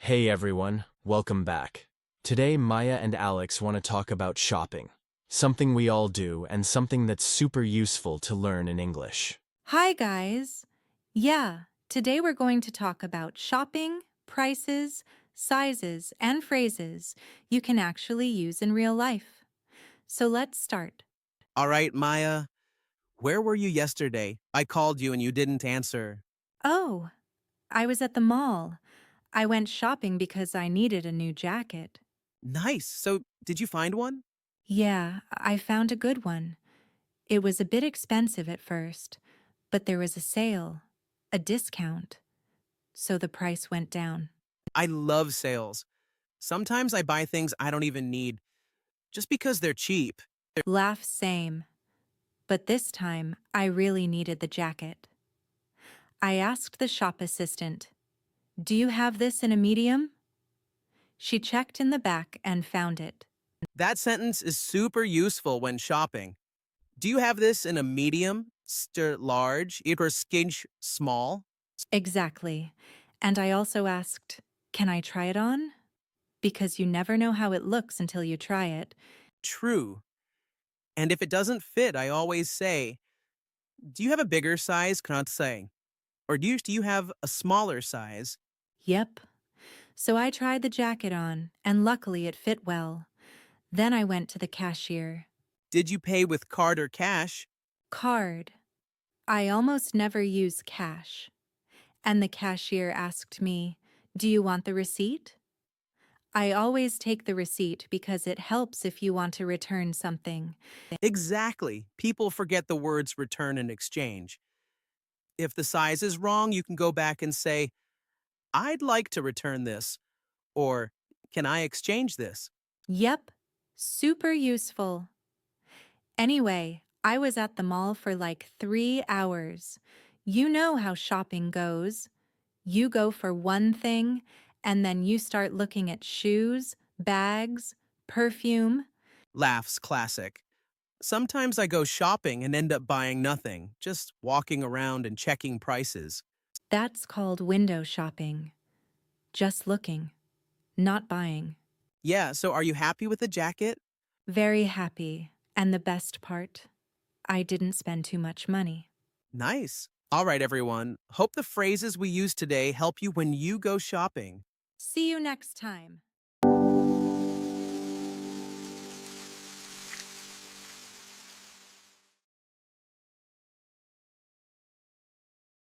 Hey everyone, welcome back. Today, Maya and Alex want to talk about shopping. Something we all do and something that's super useful to learn in English. Hi, guys. Yeah, today we're going to talk about shopping, prices, sizes, and phrases you can actually use in real life. So let's start. All right, Maya, where were you yesterday? I called you and you didn't answer. Oh, I was at the mall. I went shopping because I needed a new jacket. Nice. So, did you find one? Yeah, I found a good one. It was a bit expensive at first, but there was a sale, a discount, so the price went down. I love sales. Sometimes I buy things I don't even need just because they're cheap. Laugh same. But this time, I really needed the jacket. I asked the shop assistant, "Do you have this in a medium?" She checked in the back and found it. That sentence is super useful when shopping. Do you have this in a medium, large, or skinch small? Exactly. And I also asked, "Can I try it on?" Because you never know how it looks until you try it. True. And if it doesn't fit, I always say, do you have a bigger size? Can't say. Or do you have a smaller size? Yep. So I tried the jacket on, and luckily it fit well. Then I went to the cashier. Did you pay with card or cash? Card. I almost never use cash. And the cashier asked me, "Do you want the receipt?" I always take the receipt because it helps if you want to return something. Exactly. People forget the words return and exchange. If the size is wrong, you can go back and say, I'd like to return this, or can I exchange this? Yep, super useful. Anyway, I was at the mall for like 3 hours. You know how shopping goes. You go for one thing, and then you start looking at shoes, bags, perfume. Laughs classic. Sometimes I go shopping and end up buying nothing, just walking around and checking prices. That's called window shopping. Just looking, not buying. Yeah, so are you happy with the jacket? Very happy. And the best part, I didn't spend too much money. Nice. All right, everyone. Hope the phrases we use today help you when you go shopping. See you next time.